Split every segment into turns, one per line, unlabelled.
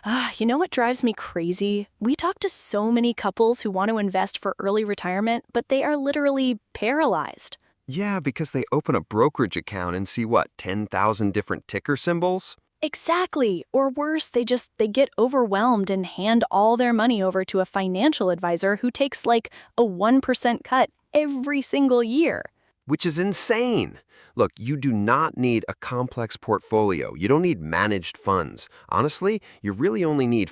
You know what drives me crazy? We talk to so many couples who want to invest for early retirement, but they are literally paralyzed.
Yeah, because they open a brokerage account and see what, 10,000 different ticker symbols?
Exactly. Or worse, they get overwhelmed and hand all their money over to a financial advisor who takes like a 1% cut every single year.
Which is insane. Look, you do not need a complex portfolio. You don't need managed funds. Honestly, you really only need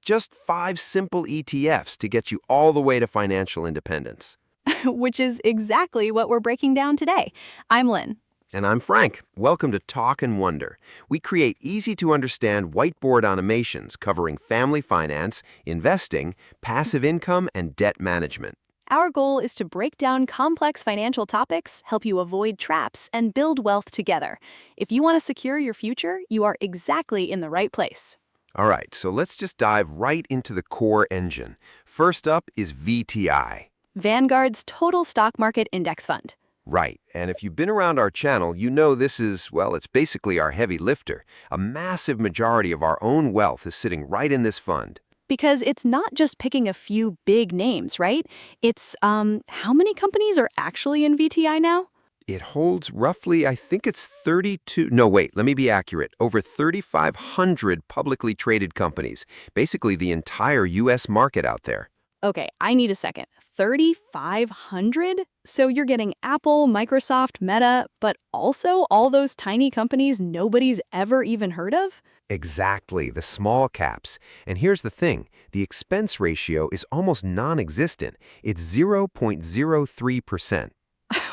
just five simple ETFs to get you all the way to financial independence.
Which is exactly what we're breaking down today. I'm Lynn.
And I'm Frank. Welcome to Talk and Wonder. We create easy-to-understand whiteboard animations covering family finance, investing, passive income, and debt management.
Our goal is to break down complex financial topics, help you avoid traps, and build wealth together. If you want to secure your future, you are exactly in the right place.
All right, so let's just dive right into the core engine. First up is VTI.
Vanguard's Total Stock Market Index Fund.
Right, and if you've been around our channel, you know this is, well, it's basically our heavy lifter. A massive majority of our own wealth is sitting right in this fund.
Because it's not just picking a few big names, right? It's, how many companies are actually in VTI now?
It holds roughly, I think it's 32, no wait, let me be accurate, over 3,500 publicly traded companies, basically the entire US market out there.
Okay, I need a second. 3,500? So you're getting Apple, Microsoft, Meta, but also all those tiny companies nobody's ever even heard of?
Exactly, the small caps. And here's the thing, the expense ratio is almost non-existent. It's 0.03%.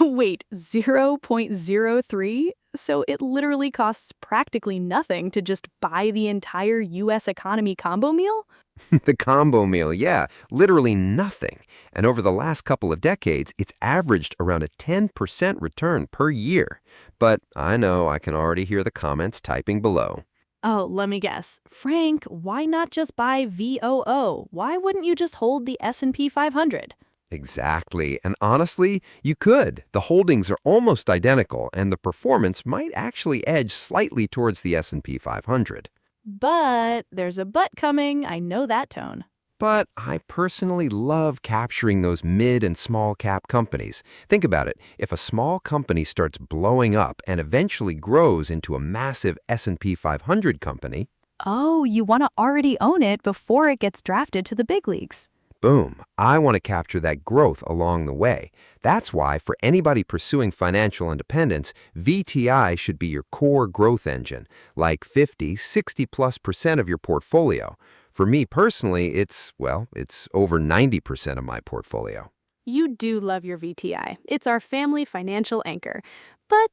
Wait, 0.03? So it literally costs practically nothing to just buy the entire US economy combo meal?
The combo meal, yeah, literally nothing. And over the last couple of decades, it's averaged around a 10% return per year. But I know I can already hear the comments typing below.
Oh, let me guess. Frank, why not just buy VOO? Why wouldn't you just hold the S&P 500?
Exactly. And honestly, you could. The holdings are almost identical, and the performance might actually edge slightly towards the S&P 500.
But there's a but coming. I know that tone.
But I personally love capturing those mid and small cap companies. Think about it. If a small company starts blowing up and eventually grows into a massive S&P 500 company,
Oh, you want to already own it before it gets drafted to the big leagues.
boom, I want to capture that growth along the way. That's why for anybody pursuing financial independence, VTI should be your core growth engine, like 50, 60+% of your portfolio. For me personally, it's over 90% of my portfolio.
You do love your VTI. It's our family financial anchor. But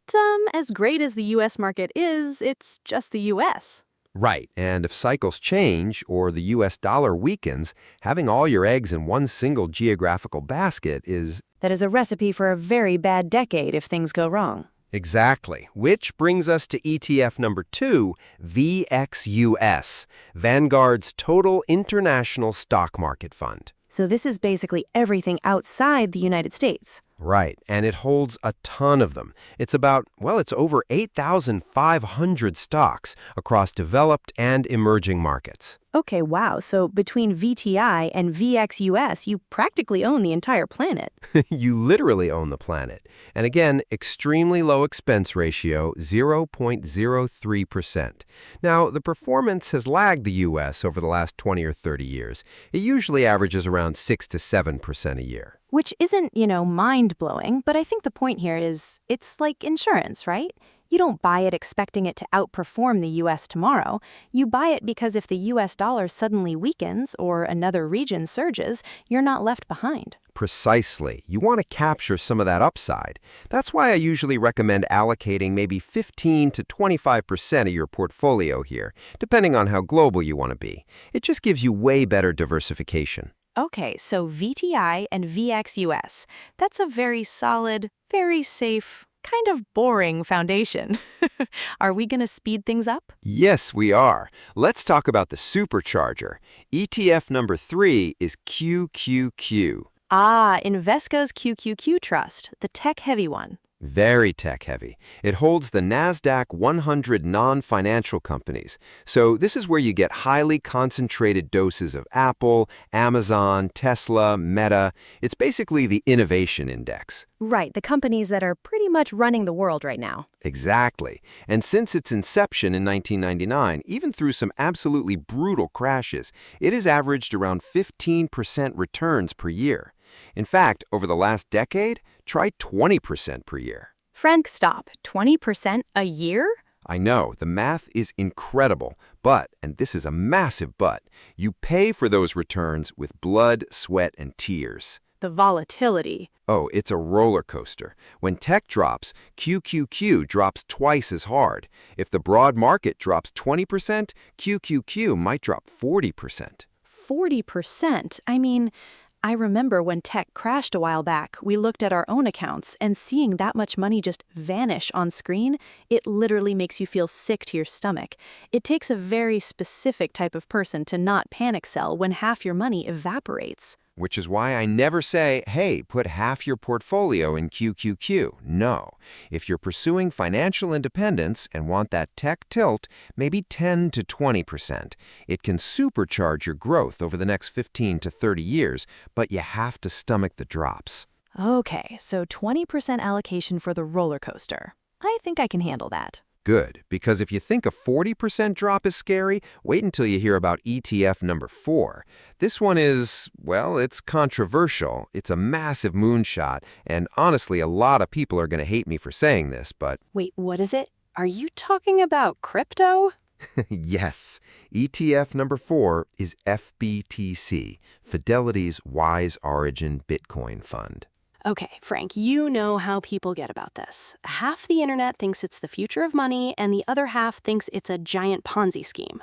as great as the US market is, it's just the US.
Right, and if cycles change or the US dollar weakens, having all your eggs in one single geographical basket is
That is a recipe for a very bad decade if things go wrong.
exactly. Which brings us to ETF number 2, VXUS, Vanguard's Total International Stock Market Fund.
So this is basically everything outside the United States.
Right, and it holds a ton of them. It's it's over 8,500 stocks across developed and emerging markets.
Okay, wow. So between VTI and VXUS, you practically own the entire planet.
You literally own the planet. And again, extremely low expense ratio, 0.03%. Now, the performance has lagged the US over the last 20 or 30 years. It usually averages around 6 to 7% a year.
Which isn't, mind-blowing, but I think the point here is it's like insurance, right? You don't buy it expecting it to outperform the US tomorrow. You buy it because if the US dollar suddenly weakens or another region surges, you're not left behind.
Precisely. You want to capture some of that upside. That's why I usually recommend allocating maybe 15 to 25% of your portfolio here, depending on how global you want to be. It just gives you way better diversification.
Okay, so VTI and VXUS. That's a very solid, very safe, kind of boring foundation. Are we going to speed things up?
Yes, we are. Let's talk about the supercharger. ETF number 3 is QQQ.
Ah, Invesco's QQQ Trust, the tech-heavy one.
Very tech-heavy. It holds the NASDAQ 100 non-financial companies. So this is where you get highly concentrated doses of Apple, Amazon, Tesla, Meta. It's basically the innovation index.
Right, the companies that are pretty much running the world right now.
Exactly. And since its inception in 1999, even through some absolutely brutal crashes, it has averaged around 15% returns per year. In fact, over the last decade, try 20% per year.
Frank, stop. 20% a year?
I know, the math is incredible, but, and this is a massive but, you pay for those returns with blood, sweat, and tears.
The volatility.
Oh, it's a roller coaster. When tech drops, QQQ drops twice as hard. If the broad market drops 20%, QQQ might drop 40%.
40%? I mean, I remember when tech crashed a while back, we looked at our own accounts, and seeing that much money just vanish on screen, it literally makes you feel sick to your stomach. It takes a very specific type of person to not panic sell when half your money evaporates.
Which is why I never say, hey, put half your portfolio in QQQ. No. If you're pursuing financial independence and want that tech tilt, maybe 10 to 20%. It can supercharge your growth over the next 15 to 30 years, but you have to stomach the drops.
Okay, so 20% allocation for the roller coaster. I think I can handle that.
Good, because if you think a 40% drop is scary, wait until you hear about ETF number 4. This one is, well, it's controversial. It's a massive moonshot, and honestly, a lot of people are going to hate me for saying this, but...
Wait, what is it? Are you talking about crypto?
Yes, ETF number 4 is FBTC, Fidelity's Wise Origin Bitcoin Fund.
Okay, Frank, you know how people get about this. Half the internet thinks it's the future of money, and the other half thinks it's a giant Ponzi scheme.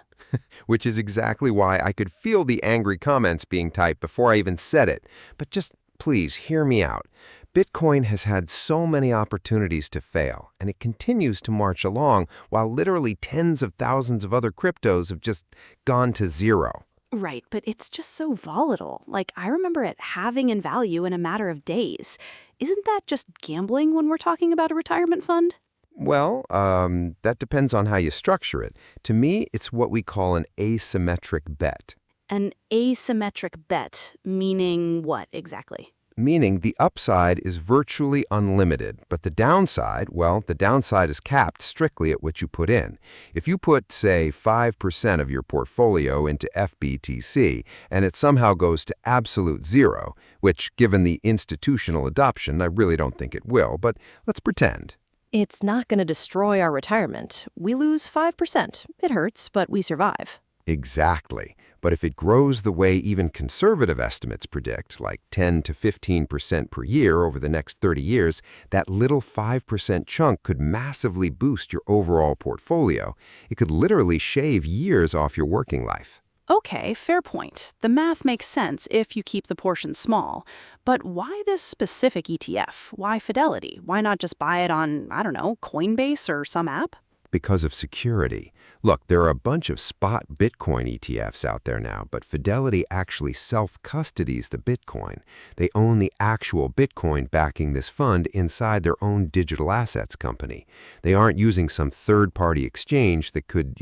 Which is exactly why I could feel the angry comments being typed before I even said it. But just please hear me out. Bitcoin has had so many opportunities to fail, and it continues to march along while literally tens of thousands of other cryptos have just gone to zero.
Right, but it's just so volatile. Like, I remember it halving in value in a matter of days. Isn't that just gambling when we're talking about a retirement fund?
Well, that depends on how you structure it. To me, it's what we call an asymmetric bet.
An asymmetric bet, meaning what exactly?
Meaning the upside is virtually unlimited, but the downside, well, the downside is capped strictly at what you put in. If you put, say, 5% of your portfolio into FBTC and it somehow goes to absolute zero, which, given the institutional adoption, I really don't think it will, but let's pretend.
It's not going to destroy our retirement. We lose 5%. It hurts, but we survive.
Exactly. But if it grows the way even conservative estimates predict, like 10 to 15% per year over the next 30 years, that little 5% chunk could massively boost your overall portfolio. It could literally shave years off your working life.
Okay, fair point. The math makes sense if you keep the portion small. But why this specific ETF? Why Fidelity? Why not just buy it on, I don't know, Coinbase or some app?
Because of security. Look, there are a bunch of spot Bitcoin ETFs out there now, but Fidelity actually self-custodies the Bitcoin. They own the actual Bitcoin backing this fund inside their own digital assets company. They aren't using some third-party exchange that could,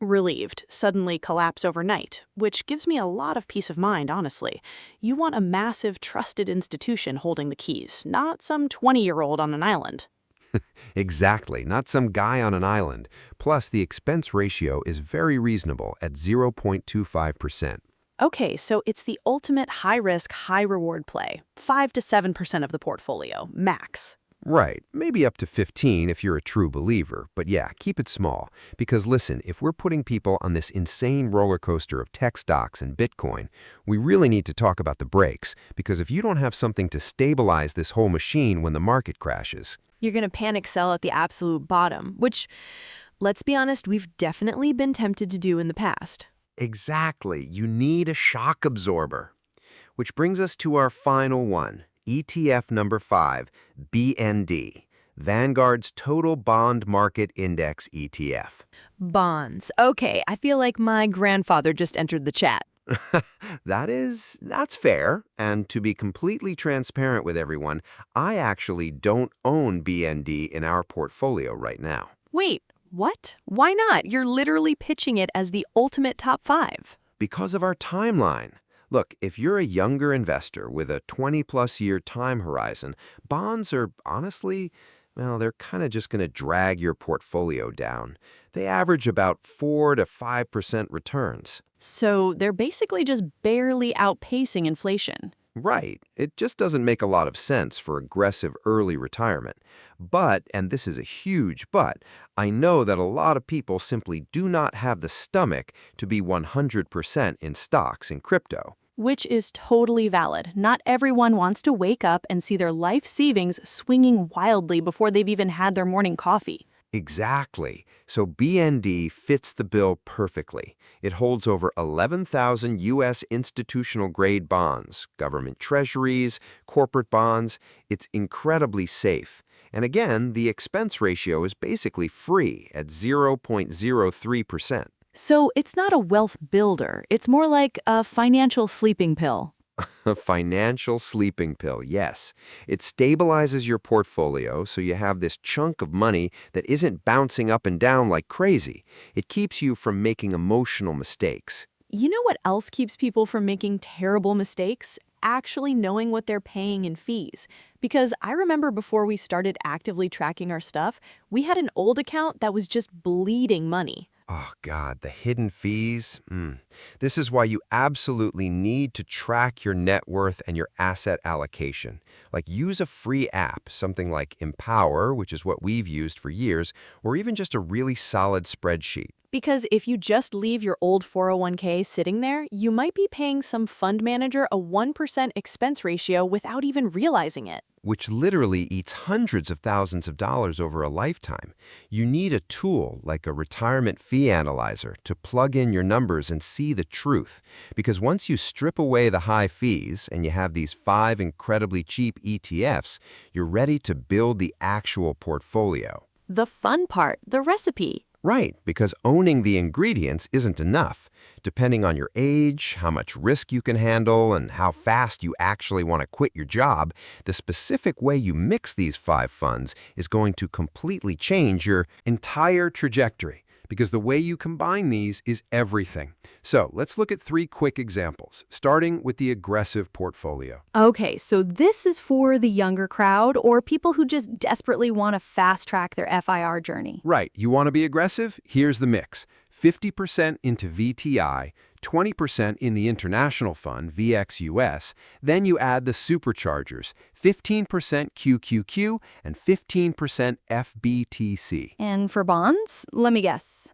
Relieved, suddenly collapse overnight, which gives me a lot of peace of mind, honestly. You want a massive, trusted institution holding the keys, not some 20-year-old on an island.
Exactly, not some guy on an island. Plus, the expense ratio is very reasonable at 0.25%.
Okay, so it's the ultimate high-risk, high-reward play. 5 to 7% of the portfolio, max.
Right, maybe up to 15 if you're a true believer, but yeah, keep it small. Because listen, if we're putting people on this insane roller coaster of tech stocks and Bitcoin, we really need to talk about the brakes, because if you don't have something to stabilize this whole machine when the market crashes,
You're going to panic sell at the absolute bottom, which, let's be honest, we've definitely been tempted to do in the past.
exactly, you need a shock absorber. Which brings us to our final one, ETF number 5, BND, Vanguard's Total Bond Market Index ETF.
Bonds. Okay, I feel like my grandfather just entered the chat.
That's fair. And to be completely transparent with everyone, I actually don't own BND in our portfolio right now.
Wait, what? Why not? You're literally pitching it as the ultimate top 5.
Because of our timeline. Look, if you're a younger investor with a 20-plus year time horizon, bonds are honestly, well, they're kind of just going to drag your portfolio down. They average about 4 to 5% returns.
So they're basically just barely outpacing inflation.
Right. It just doesn't make a lot of sense for aggressive early retirement. But, and this is a huge but, I know that a lot of people simply do not have the stomach to be 100% in stocks and crypto.
Which is totally valid. Not everyone wants to wake up and see their life savings swinging wildly before they've even had their morning coffee.
Exactly. So BND fits the bill perfectly. It holds over 11,000 U.S. institutional-grade bonds, government treasuries, corporate bonds. It's incredibly safe. And again, the expense ratio is basically free at 0.03%.
So it's not a wealth builder. It's more like a financial sleeping pill.
A financial sleeping pill, yes. It stabilizes your portfolio so you have this chunk of money that isn't bouncing up and down like crazy. It keeps you from making emotional mistakes.
You know what else keeps people from making terrible mistakes? Actually knowing what they're paying in fees. Because I remember before we started actively tracking our stuff, we had an old account that was just bleeding money.
Oh, God, the hidden fees. This is why you absolutely need to track your net worth and your asset allocation. Like use a free app, something like Empower, which is what we've used for years, or even just a really solid spreadsheet.
Because if you just leave your old 401k sitting there, you might be paying some fund manager a 1% expense ratio without even realizing it.
Which literally eats hundreds of thousands of dollars over a lifetime. You need a tool like a retirement fee analyzer to plug in your numbers and see the truth. Because once you strip away the high fees and you have these 5 incredibly cheap ETFs, you're ready to build the actual portfolio.
The fun part, the recipe.
Right, because owning the ingredients isn't enough. Depending on your age, how much risk you can handle, and how fast you actually want to quit your job, the specific way you mix these 5 funds is going to completely change your entire trajectory, because the way you combine these is everything. So let's look at 3 quick examples, starting with the aggressive portfolio.
Okay, so this is for the younger crowd or people who just desperately want to fast-track their FIR journey.
Right, you want to be aggressive? Here's the mix. 50% into VTI, 20% in the international fund, VXUS, then you add the superchargers, 15% QQQ and 15% FBTC.
And for bonds, let me guess.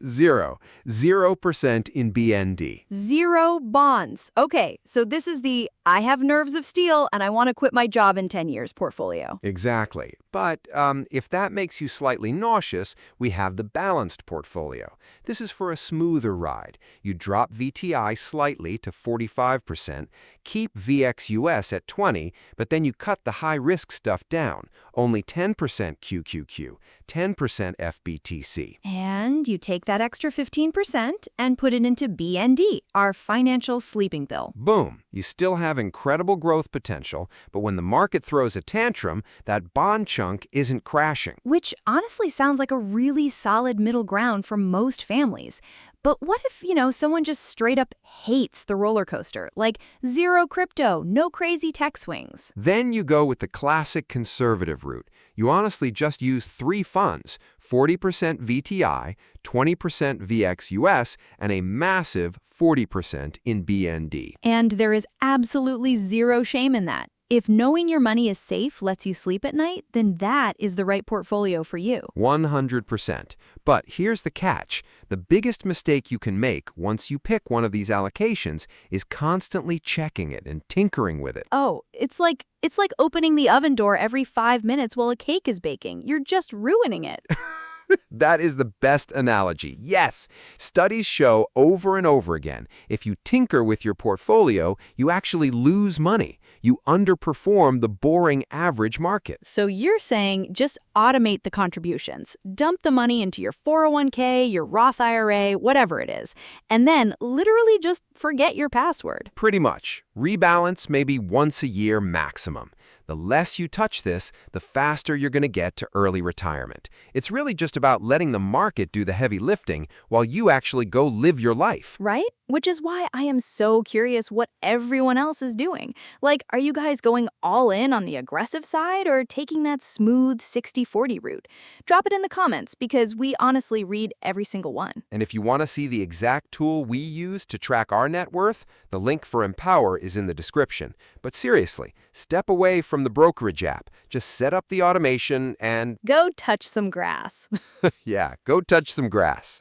0% in BND.
0 bonds. Okay, so this is the I have nerves of steel and I want to quit my job in 10 years portfolio.
Exactly. But if that makes you slightly nauseous, we have the balanced portfolio. This is for a smoother ride. You drop VTI slightly to 45%, keep VXUS at 20%, but then you cut the high-risk stuff down. Only 10% QQQ, 10% FBTC.
And you take that extra 15% and put it into BND, our financial sleeping pill.
Boom. You still have incredible growth potential, but when the market throws a tantrum, that bond chunk isn't crashing.
Which honestly sounds like a really solid middle ground for most families. But what if, someone just straight up hates the roller coaster? Like 0 crypto, no crazy tech swings.
Then you go with the classic conservative route. You honestly just use 3 funds, 40% VTI, 20% VXUS, and a massive 40% in BND.
And there is absolutely 0 shame in that. If knowing your money is safe lets you sleep at night, then that is the right portfolio for you.
100%. But here's the catch. The biggest mistake you can make once you pick one of these allocations is constantly checking it and tinkering with it.
Oh, it's like opening the oven door every 5 minutes while a cake is baking. You're just ruining it.
That is the best analogy. Yes, studies show over and over again, if you tinker with your portfolio, you actually lose money. You underperform the boring average market.
So you're saying just automate the contributions, dump the money into your 401k, your Roth IRA, whatever it is, and then literally just forget your password.
Pretty much. Rebalance maybe once a year maximum. The less you touch this, the faster you're going to get to early retirement. It's really just about letting the market do the heavy lifting while you actually go live your life.
Right? Which is why I am so curious what everyone else is doing. Like, are you guys going all in on the aggressive side or taking that smooth 60-40 route? Drop it in the comments because we honestly read every single one.
And if you want to see the exact tool we use to track our net worth, the link for Empower is in the description. But seriously, step away from the brokerage app. Just set up the automation and,
Go touch some grass.
yeah, go touch some grass.